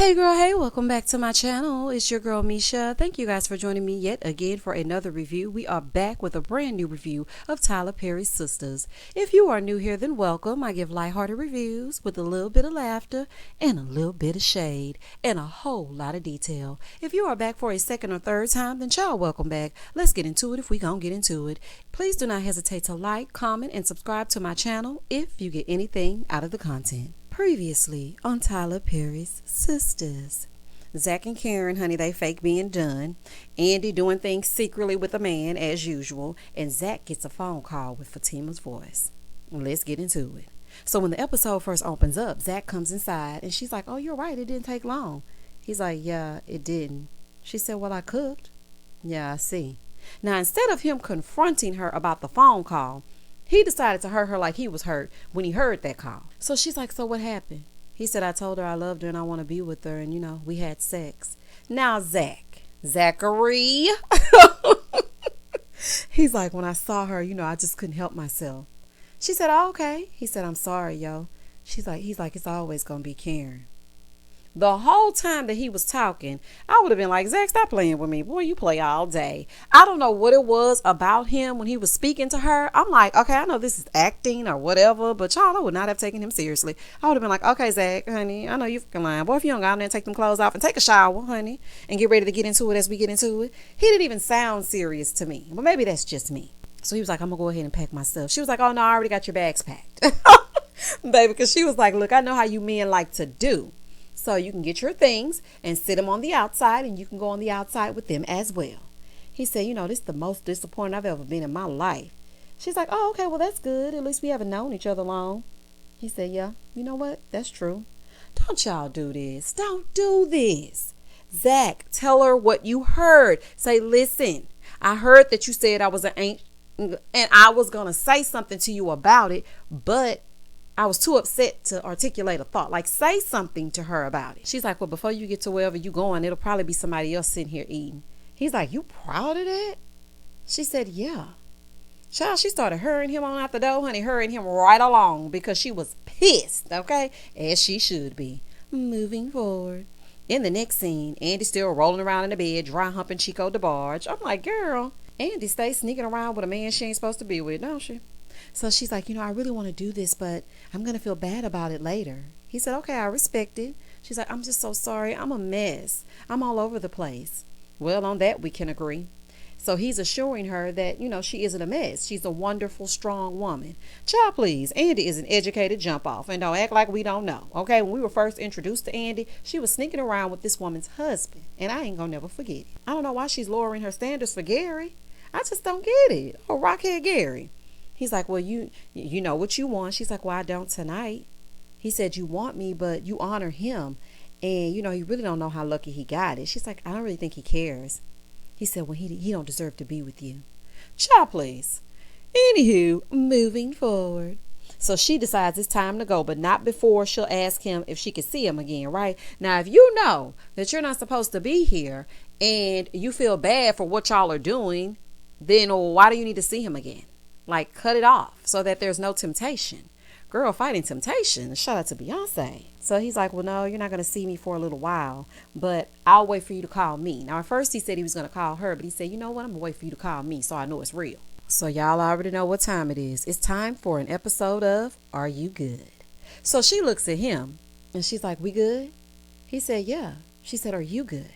Hey girl, hey, welcome back to my channel. It's your girl Misha. Thank you guys for joining me yet again for another review. We are back with a brand new review of Tyler Perry's Sistas. If you are new here, then welcome. I give lighthearted reviews with a little bit of laughter and a little bit of shade and a whole lot of detail. If you are back for a second or third time, then child, welcome back. Let's get into it if we gonna get into it. Please do not hesitate to like, comment, and subscribe to my channel if you get anything out of the content. Previously on Tyler Perry's Sistas. Zach and Karen, honey, they fake being done. Andi doing things secretly with a man as usual. And Zach gets a phone call with Fatima's voice. Let's get into it. So when the episode first opens up, Zach comes inside and she's like, "Oh, you're right, it didn't take long." He's like, "Yeah, it didn't." She said, "Well, I cooked." "Yeah, I see." Now, instead of him confronting her about the phone call, he decided to hurt her like he was hurt when he heard that call. So she's like, "So what happened?" He said, "I told her I loved her and I want to be with her, and we had sex." Now Zachary, he's like, "When I saw her, I just couldn't help myself." She said, "Oh, okay." He said, "I'm sorry, yo." He's like, "It's always going to be Karen." The whole time that he was talking, I would have been like, "Zach, stop playing with me. Boy, you play all day." I don't know what it was about him when he was speaking to her. I'm like, okay, I know this is acting or whatever, but y'all, I would not have taken him seriously. I would have been like, "Okay, Zach, honey, I know you fucking lying. Boy, if you don't go out there and take them clothes off and take a shower, honey, and get ready to get into it as we get into it." He didn't even sound serious to me. But maybe that's just me. So he was like, "I'm going to go ahead and pack my stuff." She was like, "Oh, no, I already got your bags packed." Baby, because she was like, "Look, I know how you men like to do. So you can get your things and sit them on the outside, and you can go on the outside with them as well." He said, "This is the most disappointed I've ever been in my life." She's like, "Oh, okay, well, that's good. At least we haven't known each other long." He said, "Yeah, you know what? That's true. Don't y'all do this. Don't do this. Zach, tell her what you heard. Say, 'Listen, I heard that you said I was an ain't, and I was going to say something to you about it, but I was too upset to articulate a thought." Like, say something to her about it. She's like, "Well, before you get to wherever you going, it'll probably be somebody else sitting here eating." He's like, "You proud of that?" She said, "Yeah." Child, she started hurrying him on out the door, honey, hurrying him right along because she was pissed, okay? As she should be. Moving forward. In the next scene, Andi's still rolling around in the bed, dry humping Chico DeBarge. I'm like, girl, Andi stays sneaking around with a man she ain't supposed to be with, don't she? So she's like, "I really want to do this, but I'm going to feel bad about it later." He said, "Okay, I respect it." She's like, "I'm just so sorry. I'm a mess. I'm all over the place." Well, on that we can agree. So he's assuring her that, she isn't a mess. She's a wonderful, strong woman. Child, please, Andi is an educated jump off, and don't act like we don't know. Okay, when we were first introduced to Andi, she was sneaking around with this woman's husband, and I ain't going to never forget it. I don't know why she's lowering her standards for Gary. I just don't get it. Oh, Rockhead Gary. He's like, "Well, you know what you want." She's like, "Well, I don't tonight." He said, "You want me, but you honor him. And, you really don't know how lucky he got it." She's like, "I don't really think he cares." He said, "Well, he don't deserve to be with you." Child, please. Anywho, moving forward. So she decides it's time to go, but not before she'll ask him if she can see him again, right? Now, if you know that you're not supposed to be here and you feel bad for what y'all are doing, then why do you need to see him again? Like, cut it off so that there's no temptation. Girl, fighting temptation. Shout out to Beyonce. So he's like, "Well, no, you're not going to see me for a little while, but I'll wait for you to call me." Now, at first he said he was going to call her, but he said, "You know what? I'm going to wait for you to call me so I know it's real." So y'all already know what time it is. It's time for an episode of Are You Good? So she looks at him and she's like, "We good?" He said, "Yeah." She said, "Are you good?"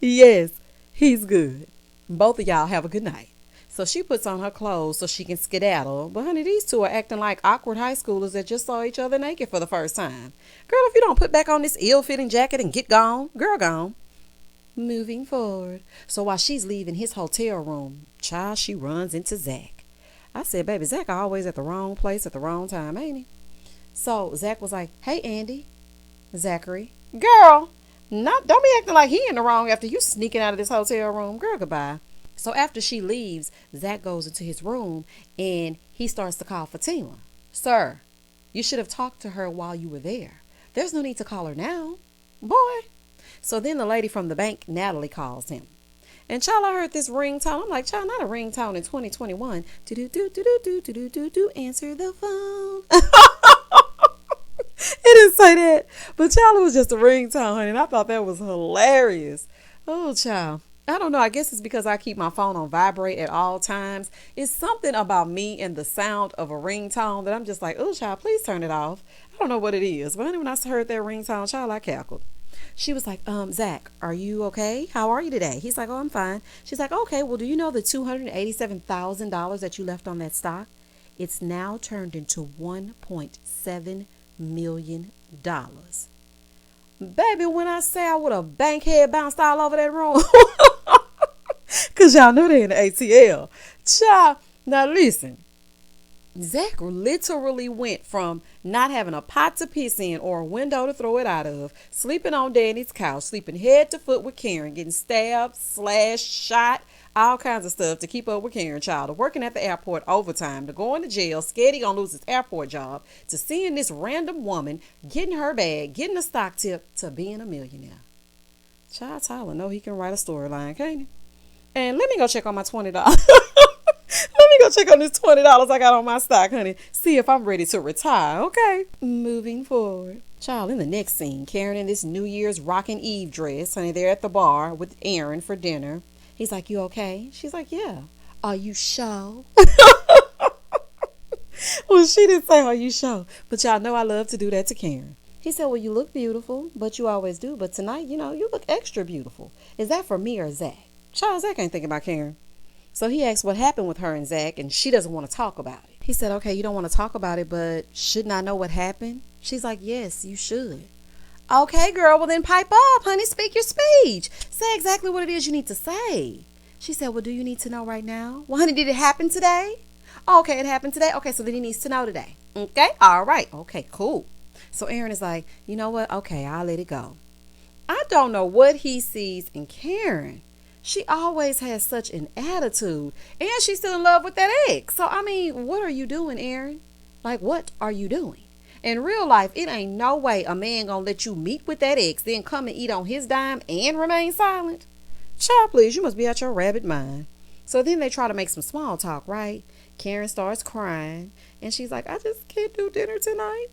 Yes, he's good. Both of y'all have a good night. So she puts on her clothes so she can skedaddle. But honey, these two are acting like awkward high schoolers that just saw each other naked for the first time. Girl, if you don't put back on this ill-fitting jacket and get gone, girl gone. Moving forward. So while she's leaving his hotel room, child, she runs into Zach. I said, "Baby, Zach always at the wrong place at the wrong time, ain't he?" So Zach was like, "Hey, Andi." Zachary. Girl, don't be acting like he in the wrong after you sneaking out of this hotel room. Girl, goodbye. So after she leaves, Zach goes into his room and he starts to call Fatima. "Sir, you should have talked to her while you were there. There's no need to call her now. Boy." So then the lady from the bank, Natalie, calls him. And child, I heard this ringtone. I'm like, child, not a ringtone in 2021. Do, answer the phone. It is say that. But child, it was just a ringtone, honey. And I thought that was hilarious. Oh, child. I don't know. I guess it's because I keep my phone on vibrate at all times. It's something about me and the sound of a ringtone that I'm just like, oh, child, please turn it off. I don't know what it is. But when I heard that ringtone, child, I cackled. She was like, Zach, are you okay? How are you today? He's like, oh, I'm fine. She's like, okay, well, do you know the $287,000 that you left on that stock? It's now turned into $1.7 million. Baby, when I say I would have bankhead bounced all over that room. Because y'all know they in the ATL. Child, now listen. Zach literally went from not having a pot to piss in or a window to throw it out of, sleeping on Danny's couch, sleeping head to foot with Karen, getting stabbed, slashed, shot, all kinds of stuff to keep up with Karen, child, to working at the airport overtime, to going to jail, scared he gonna lose his airport job, to seeing this random woman, getting her bag, getting a stock tip, to being a millionaire. Child, Tyler know he can write a storyline, can't he? And let me go check on my $20. Let me go check on this $20 I got on my stock, honey. See if I'm ready to retire, okay? Moving forward. Child, in the next scene, Karen in this New Year's rockin' Eve dress, honey, they're at the bar with Aaron for dinner. He's like, you okay? She's like, yeah. Are you sure? Well, she didn't say, are you sure? But y'all know I love to do that to Karen. He said, well, you look beautiful, but you always do. But tonight, you look extra beautiful. Is that for me or Zach? Child, Zach ain't thinking about Karen. So he asked what happened with her and Zach, and she doesn't want to talk about it. He said, okay, you don't want to talk about it, but shouldn't I know what happened? She's like, yes, you should. Okay, girl, well then pipe up, honey. Speak your speech. Say exactly what it is you need to say. She said, well, do you need to know right now? Well, honey, did it happen today? Okay, it happened today. Okay, so then he needs to know today. Okay, all right. Okay, cool. So Aaron is like, you know what? Okay, I'll let it go. I don't know what he sees in Karen. She always has such an attitude, and she's still in love with that ex. So, I mean, what are you doing, Aaron? Like, what are you doing? In real life, it ain't no way a man gonna let you meet with that ex, then come and eat on his dime and remain silent. Child, please, you must be out your rabbit mind. So then they try to make some small talk, right? Karen starts crying, and she's like, I just can't do dinner tonight.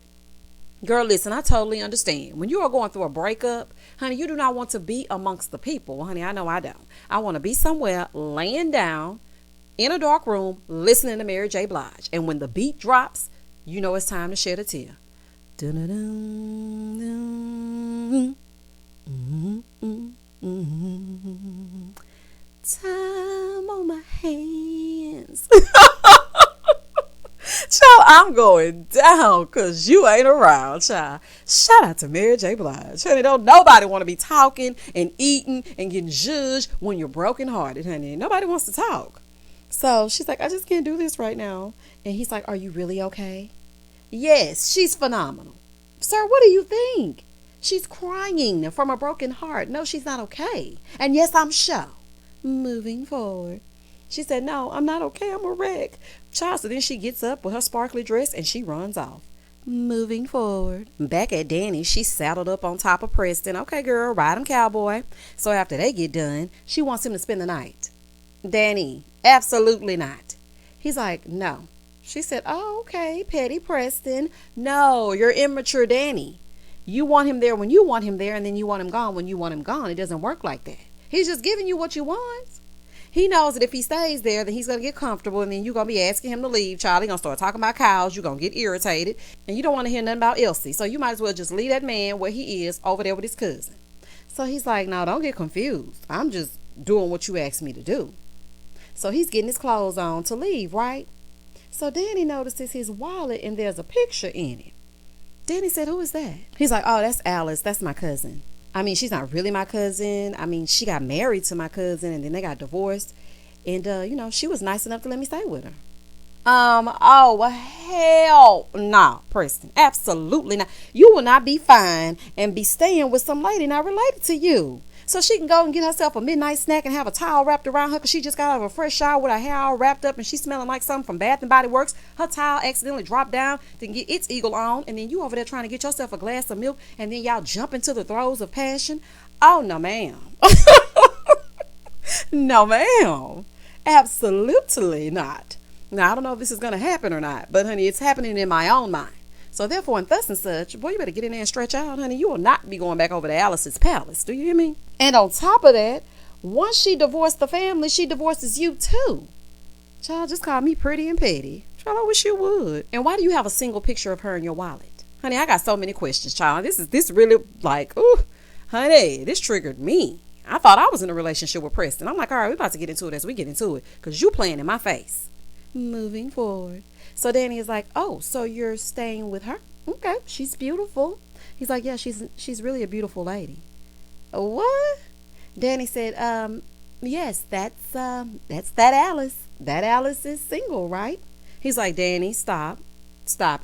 Girl, listen, I totally understand. When you are going through a breakup, honey, you do not want to be amongst the people. Honey, I know I don't. I want to be somewhere laying down in a dark room listening to Mary J. Blige. And when the beat drops, you know it's time to shed a tear. Time on my hands. Child, I'm going down because you ain't around, child. Shout out to Mary J. Blige. Honey, don't nobody want to be talking and eating and getting judged when you're brokenhearted, honey. Nobody wants to talk. So she's like, I just can't do this right now. And he's like, are you really okay? Yes, she's phenomenal. Sir, what do you think? She's crying from a broken heart. No, she's not okay. And yes, I'm sure. Moving forward. She said, no, I'm not okay. I'm a wreck. Child, so then she gets up with her sparkly dress and she runs off. Moving forward. Back at Danny, she's saddled up on top of Preston. Okay, girl, ride him, cowboy. So after they get done, she wants him to spend the night. Danny, absolutely not. He's like, no. She said, oh, okay, petty Preston. No, you're immature Danny. You want him there when you want him there, and then you want him gone when you want him gone. It doesn't work like that. He's just giving you what you want. He knows that if he stays there, then he's going to get comfortable, and then you're going to be asking him to leave, child. He's going to start talking about cows. You're going to get irritated, and you don't want to hear nothing about Elsie. So you might as well just leave that man where he is over there with his cousin. So he's like, no, don't get confused. I'm just doing what you asked me to do. So he's getting his clothes on to leave, right? So Danny notices his wallet, and there's a picture in it. Danny said, who is that? He's like, oh, that's Alice. That's my cousin. I mean, she's not really my cousin. I mean, she got married to my cousin and then they got divorced. And, she was nice enough to let me stay with her. Oh, hell no, Preston. Absolutely not. You will not be fine and be staying with some lady not related to you. So she can go and get herself a midnight snack and have a towel wrapped around her because she just got out of a fresh shower with her hair all wrapped up and she's smelling like something from Bath and Body Works. Her towel accidentally dropped down to get its eagle on, and then you over there trying to get yourself a glass of milk, and then y'all jump into the throes of passion. Oh, no, ma'am. No, ma'am. Absolutely not. Now, I don't know if this is going to happen or not, but honey, it's happening in my own mind. So therefore, and thus and such, boy, you better get in there and stretch out, honey. You will not be going back over to Alice's palace. Do you hear me? And on top of that, once she divorced the family, she divorces you too. Child, just call me pretty and petty. Child, I wish you would. And why do you have a single picture of her in your wallet? Honey, I got so many questions, child. This really like, ooh, honey, this triggered me. I thought I was in a relationship with Preston. I'm like, all right, we're about to get into it as we get into it. Because you playing in my face. Moving forward. So Danny is like, oh, so you're staying with her? Okay, she's beautiful. He's like, yeah, she's really a beautiful lady. What? Danny said, yes, that's that Alice. That Alice is single, right? He's like, Danny, stop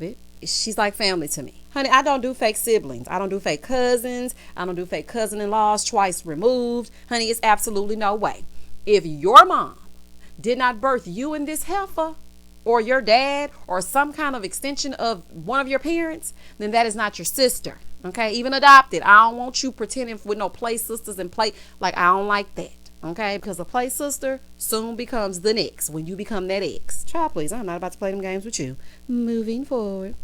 it. She's like family to me. Honey, I don't do fake siblings. I don't do fake cousins. I don't do fake cousin-in-laws twice removed. Honey, it's absolutely no way. If your mom did not birth you in this heifer, or your dad, or some kind of extension of one of your parents, then that is not your sister. Okay? Even adopted. I don't want you pretending with no play sisters and play. Like, I don't like that. Okay? Because a play sister soon becomes the next when you become that ex. Child, please, I'm not about to play them games with you. Moving forward.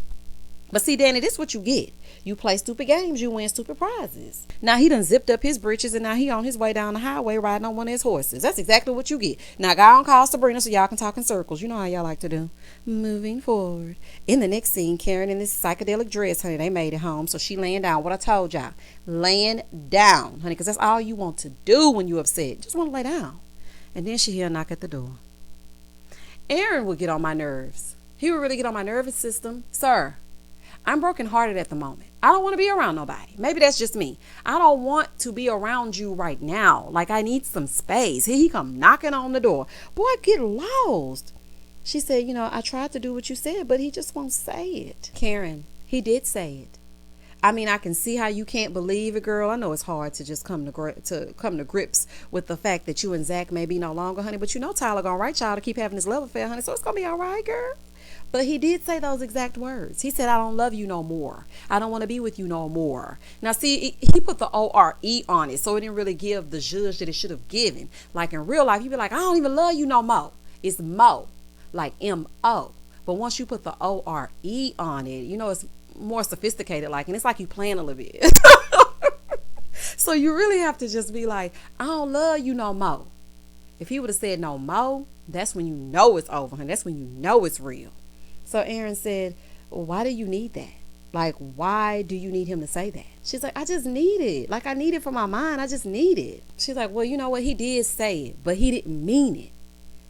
But see, Danny, this is what you get. You play stupid games, you win stupid prizes. Now he done zipped up his britches and now he on his way down the highway riding on one of his horses. That's exactly what you get. Now go on, call Sabrina so y'all can talk in circles. You know how y'all like to do. Moving forward. In the next scene, Karen in this psychedelic dress, honey, they made it home. So she laying down. What I told y'all. Laying down, honey, because that's all you want to do when you upset. Just want to lay down. And then she hear a knock at the door. Aaron would get on my nerves. He would really get on my nervous system. Sir, I'm brokenhearted at the moment. I don't want to be around nobody. Maybe that's just me. I don't want to be around you right now. Like, I need some space. Here he come knocking on the door. Boy, get lost. She said, I tried to do what you said, but he just won't say it. Karen, he did say it. I mean, I can see how you can't believe it, girl. I know it's hard to just come to grips with the fact that you and Zach may be no longer, honey. But Tyler gonna write y'all to keep having this love affair, honey. So it's gonna be all right, girl. But he did say those exact words. He said, I don't love you no more. I don't want to be with you no more. Now, see, he put the O-R-E on it, so it didn't really give the zhuzh that it should have given. Like in real life, you'd be like, I don't even love you no more. It's Mo, like M-O. But once you put the O-R-E on it, it's more sophisticated, like, and it's like you playing a little bit. So you really have to just be like, I don't love you no more. If he would have said no more, that's when you know it's over, and that's when you know it's real. So Aaron said, why do you need that? Like, why do you need him to say that? She's like, I just need it. Like, I need it for my mind. I just need it. She's like, well, you know what? He did say it, but he didn't mean it.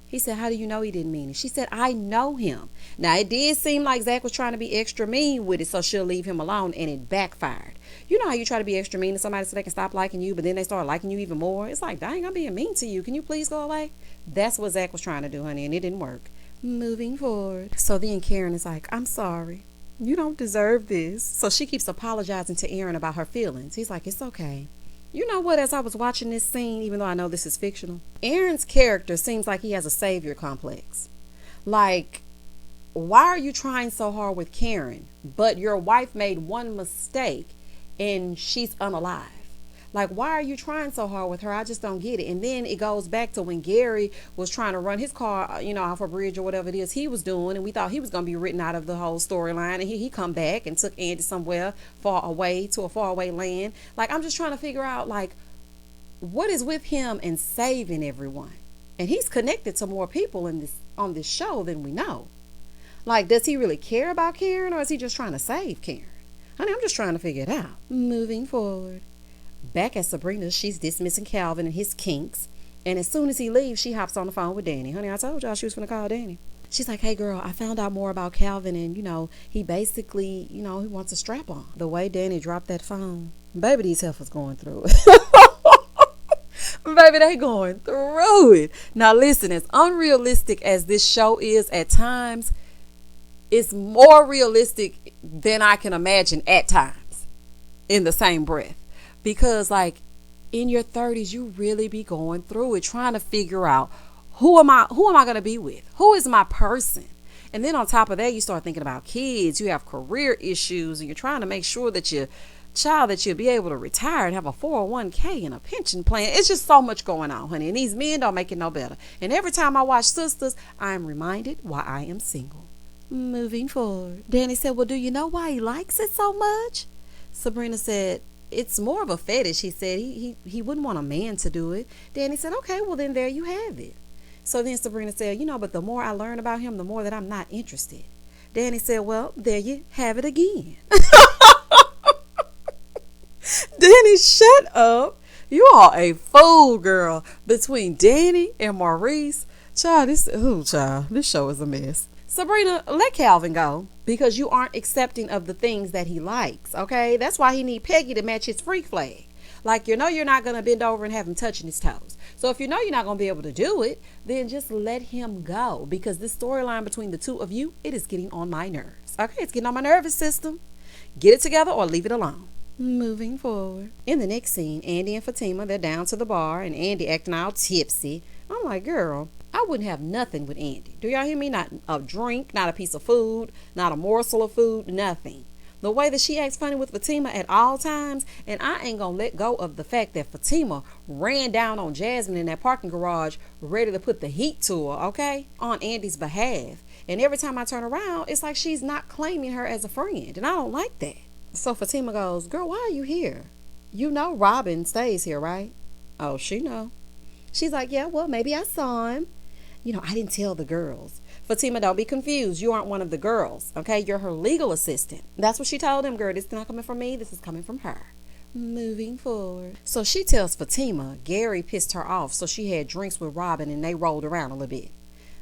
He said, how do you know he didn't mean it? She said, I know him. Now, it did seem like Zach was trying to be extra mean with it, so she'll leave him alone, and it backfired. You know how you try to be extra mean to somebody so they can stop liking you, but then they start liking you even more? It's like, dang, I'm being mean to you. Can you please go away? That's what Zach was trying to do, honey, and it didn't work. Moving forward. So then Karen is like, I'm sorry. You don't deserve this. So she keeps apologizing to Aaron about her feelings. He's like, it's okay. You know what? As I was watching this scene, even though I know this is fictional, Aaron's character seems like he has a savior complex. Like, why are you trying so hard with Karen, but your wife made one mistake and she's unalive? Like, why are you trying so hard with her? I just don't get it. And then it goes back to when Gary was trying to run his car, off a bridge or whatever it is he was doing. And we thought he was going to be written out of the whole storyline. And he come back and took Andi somewhere far away to a faraway land. Like, I'm just trying to figure out, like, what is with him and saving everyone? And he's connected to more people on this show than we know. Like, does he really care about Karen, or is he just trying to save Karen? Honey, I'm just trying to figure it out. Moving forward. Back at Sabrina's, she's dismissing Calvin and his kinks. And as soon as he leaves, she hops on the phone with Danny. Honey, I told y'all she was going to call Danny. She's like, hey, girl, I found out more about Calvin. And, he basically, he wants a strap on. The way Danny dropped that phone. Baby, these heifers going through it. Baby, they going through it. Now, listen, as unrealistic as this show is at times, it's more realistic than I can imagine at times in the same breath. Because, like, in your 30s, you really be going through it, trying to figure out who am I going to be with? Who is my person? And then on top of that, you start thinking about kids. You have career issues, and you're trying to make sure that you'll be able to retire and have a 401k and a pension plan. It's just so much going on, honey. And these men don't make it no better. And every time I watch Sistas, I am reminded why I am single. Moving forward. Danny said, well, do you know why he likes it so much? Sabrina said, it's more of a fetish. He said he wouldn't want a man to do it. Danny said, okay, well then there you have it. So then Sabrina said, but the more I learn about him, the more that I'm not interested. Danny said, well, there you have it again. Danny, shut up. You are a fool, girl. Between Danny and Maurice, child, this show is a mess. Sabrina, let Calvin go because you aren't accepting of the things that he likes, okay? That's why he need Peggy to match his freak flag. Like, you're not going to bend over and have him touching his toes. So if you're not going to be able to do it, then just let him go because this storyline between the two of you, it is getting on my nerves. Okay, it's getting on my nervous system. Get it together or leave it alone. Moving forward. In the next scene, Andi and Fatima, they're down to the bar and Andi acting all tipsy. I'm like, girl, I wouldn't have nothing with Andi. Do y'all hear me? Not a drink, not a piece of food, not a morsel of food, nothing. The way that she acts funny with Fatima at all times, and I ain't gonna let go of the fact that Fatima ran down on Jasmine in that parking garage ready to put the heat to her, okay, on Andi's behalf. And every time I turn around, it's like she's not claiming her as a friend, and I don't like that. So Fatima goes, girl, why are you here? You know Robyn stays here, right? Oh, she know. She's like, yeah, well, maybe I saw him. I didn't tell the girls. Fatima, don't be confused. You aren't one of the girls, okay? You're her legal assistant. That's what she told him, girl. This is not coming from me. This is coming from her. Moving forward. So she tells Fatima Gary pissed her off, so she had drinks with Robyn and they rolled around a little bit.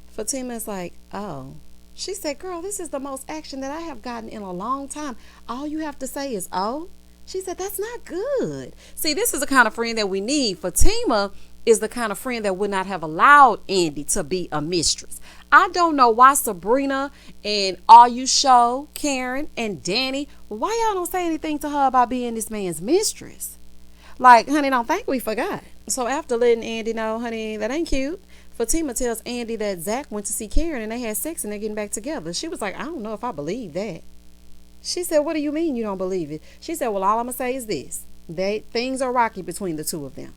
Fatima's like, oh. She said, girl, this is the most action that I have gotten in a long time. All you have to say is, oh. She said, that's not good. See, this is the kind of friend that we need. Fatima is the kind of friend that would not have allowed Andi to be a mistress. I don't know why Sabrina and all you show, Karen and Danny, why y'all don't say anything to her about being this man's mistress? Like, honey, don't think we forgot. So after letting Andi know, honey, that ain't cute, Fatima tells Andi that Zach went to see Karen and they had sex and they're getting back together. She was like, I don't know if I believe that. She said, what do you mean you don't believe it? She said, well, all I'm going to say is this. Things are rocky between the two of them.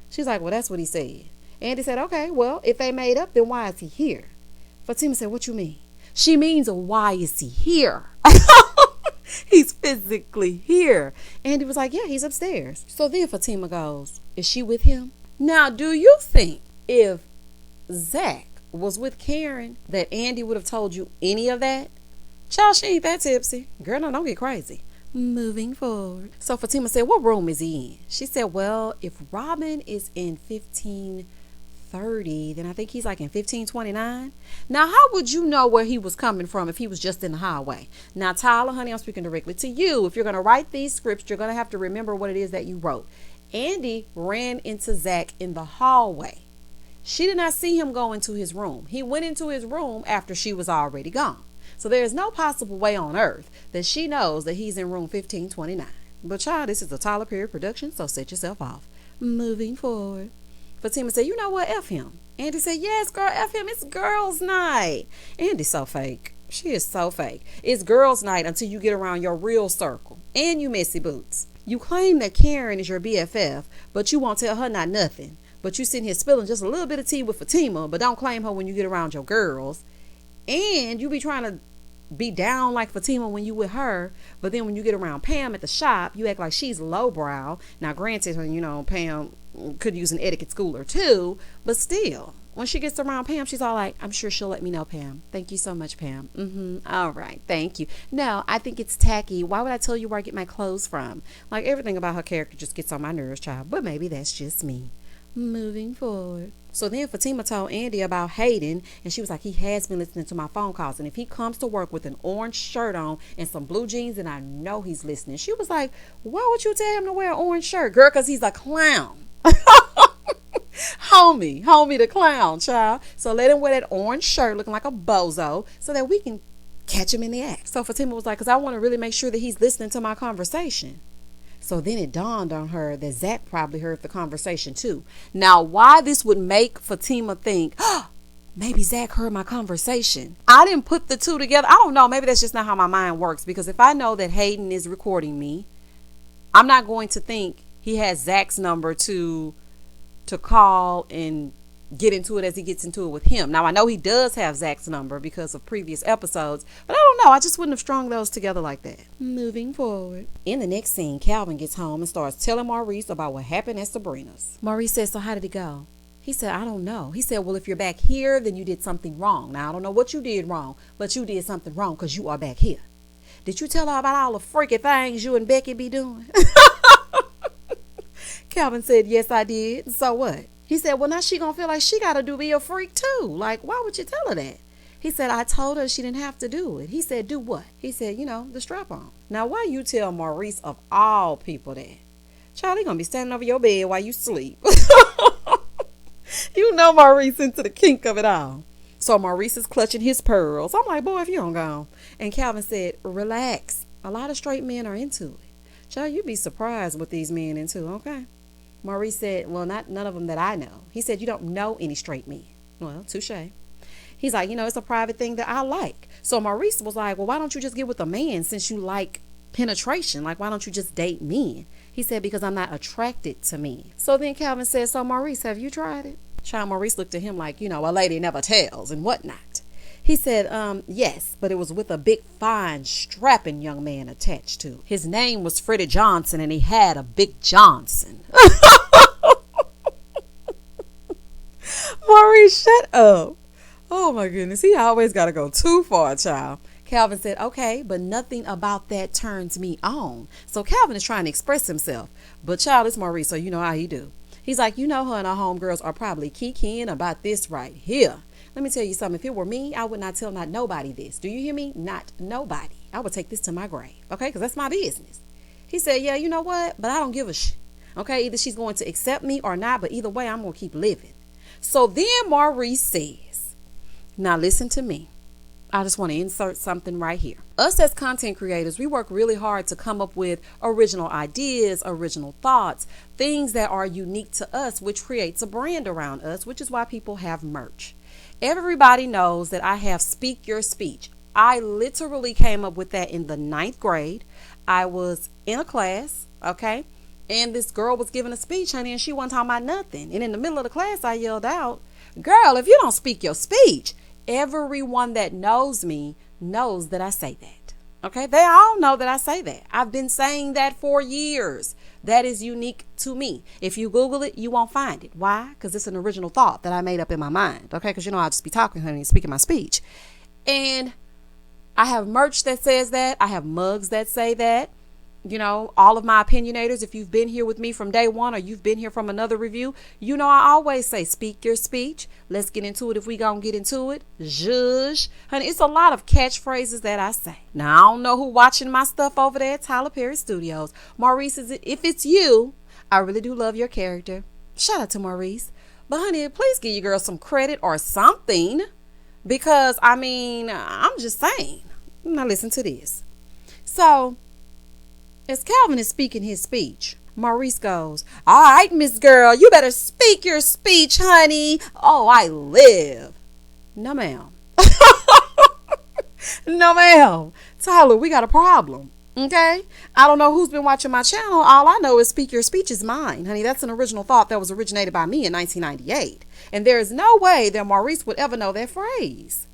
She's like, well, that's what he said. Andi said, okay, well, if they made up, then why is he here? Fatima said, what you mean? She means, why is he here? He's physically here. Andi was like, yeah, he's upstairs. So then Fatima goes, is she with him? Now, do you think if Zach was with Karen that Andi would have told you any of that? Child, she ain't that tipsy. Girl, no, don't get crazy. Moving forward. So Fatima said, what room is he in? She said, well, if Robyn is in 1530, then I think he's like in 1529. Now, how would you know where he was coming from if he was just in the highway? Now, Tyler, honey, I'm speaking directly to you. If you're going to write these scripts, you're going to have to remember what it is that you wrote. Andi ran into Zach in the hallway. She did not see him go into his room. He went into his room after she was already gone. So there is no possible way on earth that she knows that he's in room 1529. But child, this is a Tyler Perry production, so set yourself off. Moving forward. Fatima said, you know what, F him. Andi said, yes, girl, F him. It's girls' night. Andi's so fake. She is so fake. It's girls' night until you get around your real circle. And you messy boots. You claim that Karen is your BFF, but you won't tell her not nothing. But you sitting here spilling just a little bit of tea with Fatima, but don't claim her when you get around your girls. And you be trying to be down like Fatima when you with her, but then when you get around Pam at the shop, you act like she's lowbrow. Now, granted, Pam could use an etiquette schooler too, but still, when she gets around Pam, she's all like, I'm sure she'll let me know, Pam. Thank you so much, Pam. All right, thank you. No, I think it's tacky. Why would I tell you where I get my clothes from? Like, everything about her character just gets on my nerves, child, but maybe that's just me. Moving forward. So then Fatima told Andi about Hayden, and she was like, he has been listening to my phone calls, and if he comes to work with an orange shirt on and some blue jeans, then I know he's listening. She was like, why would you tell him to wear an orange shirt? Girl, because he's a clown. homie the clown, child. So let him wear that orange shirt looking like a bozo so that we can catch him in the act. So Fatima was like, because I want to really make sure that he's listening to my conversation. So then it dawned on her that Zach probably heard the conversation too. Now, why this would make Fatima think, maybe Zach heard my conversation. I didn't put the two together. I don't know. Maybe that's just not how my mind works. Because if I know that Hayden is recording me, I'm not going to think he has Zach's number to call and get into it as he gets into it with him. Now, I know he does have Zach's number because of previous episodes, but I don't know. I just wouldn't have strung those together like that. Moving forward. In the next scene, Calvin gets home and starts telling Maurice about what happened at Sabrina's. Maurice says, so how did it go? He said, I don't know. He said, well, if you're back here, then you did something wrong. Now, I don't know what you did wrong, but you did something wrong because you are back here. Did you tell her about all the freaky things you and Becky be doing? Calvin said, yes, I did. So what? He said, well, now she gonna feel like she gotta be a freak too. Like, why would you tell her that? He said, I told her she didn't have to do it. He said, do what? He said, the strap on. Now, why you tell Maurice of all people that? Charlie gonna be standing over your bed while you sleep. You know Maurice into the kink of it all. So Maurice is clutching his pearls. I'm like, boy, if you don't go. And Calvin said, relax. A lot of straight men are into it. Child, you'd be surprised what these men into, okay? Maurice said, well, none of them that I know. He said, you don't know any straight men. Well, touche. He's like, it's a private thing that I like. So Maurice was like, well, why don't you just get with a man since you like penetration? Like, why don't you just date men? He said, because I'm not attracted to men. So then Calvin said, so Maurice, have you tried it? Child, Maurice looked at him like, a lady never tells and whatnot. He said, yes, but it was with a big, fine, strapping young man attached to it. His name was Freddie Johnson, and he had a big Johnson. Maurice, shut up. Oh, my goodness. He always got to go too far, child. Calvin said, okay, but nothing about that turns me on. So Calvin is trying to express himself. But, child, it's Maurice, so you know how he do. He's like, her and her homegirls are probably kikiing about this right here. Let me tell you something. If it were me, I would not tell not nobody this. Do you hear me? Not nobody. I would take this to my grave. Okay? Because that's my business. He said, yeah, you know what? But I don't give a shit. Okay? Either she's going to accept me or not. But either way, I'm going to keep living. So then Maurice says, now listen to me. I just want to insert something right here. Us as content creators, we work really hard to come up with original ideas, original thoughts, things that are unique to us, which creates a brand around us, which is why people have merch. Everybody knows that I have Speak Your Speech. I literally came up with that in the 9th grade. I was in a class, okay? And this girl was giving a speech, honey, and she wasn't talking about nothing. And in the middle of the class, I yelled out, girl, if you don't speak your speech, everyone that knows me knows that I say that. Okay? They all know that I say that. I've been saying that for years. That is unique to me. If you Google it, you won't find it. Why? Because it's an original thought that I made up in my mind. Okay? Because I'll just be talking, honey, and speaking my speech. And I have merch that says that. I have mugs that say that. All of my opinionators, if you've been here with me from day one or you've been here from another review, I always say, speak your speech. Let's get into it if we gonna get into it. Zhush. Honey, it's a lot of catchphrases that I say. Now, I don't know who watching my stuff over there at Tyler Perry Studios. Maurice, if it's you, I really do love your character. Shout out to Maurice. But, honey, please give your girl some credit or something. Because, I'm just saying. Now, listen to this. So, as Calvin is speaking his speech, Maurice goes, all right, Miss Girl, you better speak your speech, honey. Oh, I live. No, ma'am. No, ma'am. Tyler, we got a problem. Okay? I don't know who's been watching my channel. All I know is Speak Your Speech is mine. Honey, that's an original thought that was originated by me in 1998. And there is no way that Maurice would ever know that phrase.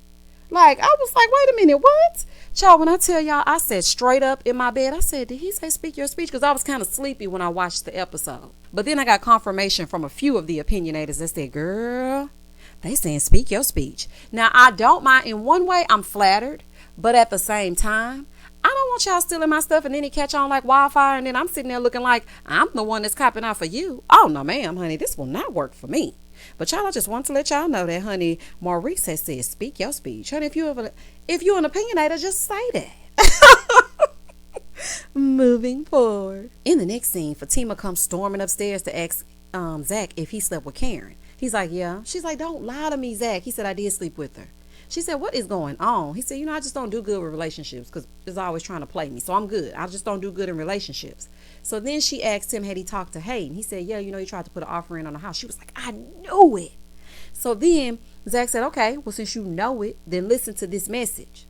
Like, I was like, wait a minute, what? Child, when I tell y'all, I said straight up in my bed, I said, did he say speak your speech? Because I was kind of sleepy when I watched the episode. But then I got confirmation from a few of the opinionators that said, girl, they saying speak your speech. Now, I don't mind. In one way, I'm flattered. But at the same time, I don't want y'all stealing my stuff and then it catch on like wildfire. And then I'm sitting there looking like I'm the one that's copping out for you. Oh, no, ma'am, honey, this will not work for me. But y'all, I just want to let y'all know that, honey, Maurice has said, speak your speech. Honey, if you're an opinionator, just say that. Moving forward. In the next scene, Fatima comes storming upstairs to ask Zach if he slept with Karen. He's like, yeah. She's like, don't lie to me, Zach. He said, I did sleep with her. She said, what is going on? He said, I just don't do good with relationships because it's always trying to play me. So I'm good. I just don't do good in relationships. So then she asked him, had he talked to Hayden? He said, yeah, he tried to put an offer in on the house. She was like, I knew it. So then Zach said, okay, well, since you know it, then listen to this message.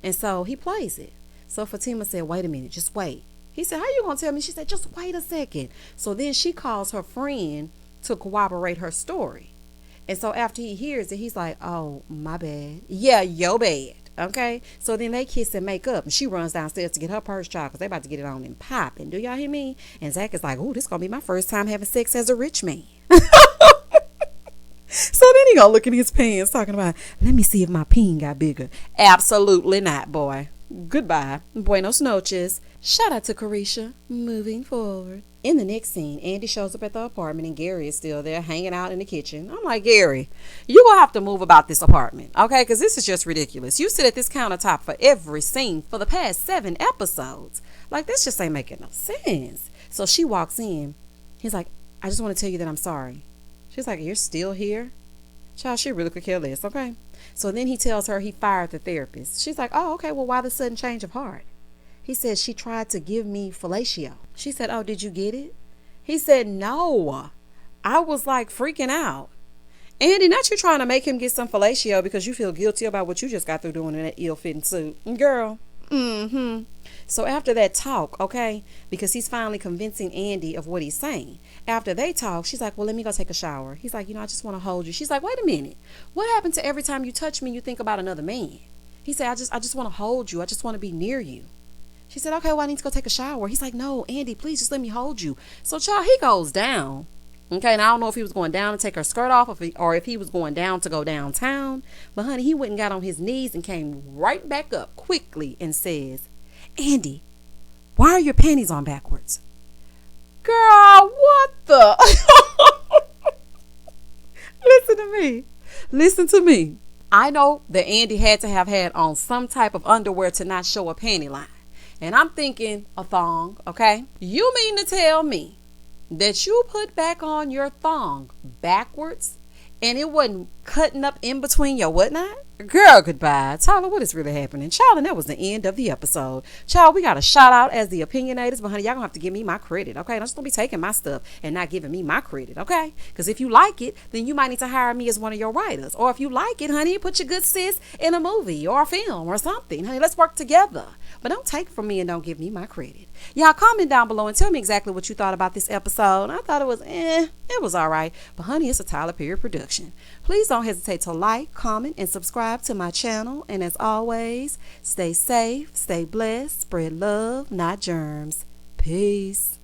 And so he plays it. So Fatima said, wait a minute, just wait. He said, how you going to tell me? She said, just wait a second. So then she calls her friend to corroborate her story. And so after he hears it, he's like, oh, my bad. Yeah, your bad. Okay? So then they kiss and make up. And she runs downstairs to get her purse, child, because they about to get it on and popping. Do y'all hear me? And Zach is like, oh, this going to be my first time having sex as a rich man. So then he gonna look in his pants talking about, let me see if my peen got bigger. Absolutely not, boy. Goodbye. Buenos noches. Shout out to Carisha. Moving forward. In the next scene, Andi shows up at the apartment and Gary is still there hanging out in the kitchen. I'm like, Gary, you gonna have to move about this apartment, okay? Because this is just ridiculous. You sit at this countertop for every scene for the past 7 episodes. Like, this just ain't making no sense. So she walks in. He's like, I just want to tell you that I'm sorry. She's like, you're still here? Child, she really could care less, okay? So then he tells her he fired the therapist. She's like, oh, okay, well, why the sudden change of heart? He says she tried to give me fellatio. She said, oh, did you get it? He said, no. I was like freaking out. Andi, not you trying to make him get some fellatio because you feel guilty about what you just got through doing in that ill-fitting suit. Girl, So after that talk, okay, because he's finally convincing Andi of what he's saying. After they talk, she's like, well, let me go take a shower. He's like, I just want to hold you. She's like, wait a minute. What happened to every time you touch me, you think about another man? He said, I just want to hold you. I just want to be near you. She said, okay, well, I need to go take a shower. He's like, no, Andi, please just let me hold you. So, child, he goes down. Okay, and I don't know if he was going down to take her skirt off or if he was going down to go downtown. But, honey, he went and got on his knees and came right back up quickly and says, Andi, why are your panties on backwards? Girl, what the? Listen to me. Listen to me. I know that Andi had to have had on some type of underwear to not show a panty line. And I'm thinking a thong, okay? You mean to tell me that you put back on your thong backwards and it wasn't cutting up in between your whatnot? Girl, goodbye. Tyler, what is really happening? Child, and that was the end of the episode. Child, we got a shout out as the opinionators, but honey, y'all gonna have to give me my credit, okay? Don't just don't be taking my stuff and not giving me my credit, okay? Because if you like it, then you might need to hire me as one of your writers. Or if you like it, honey, put your good sis in a movie or a film or something. Honey, let's work together. But don't take from me and don't give me my credit. Y'all comment down below and tell me exactly what you thought about this episode. I thought it was it was all right. But honey, it's a Tyler Perry production. Please don't hesitate to like, comment, and subscribe to my channel. And as always, stay safe, stay blessed, spread love, not germs. Peace.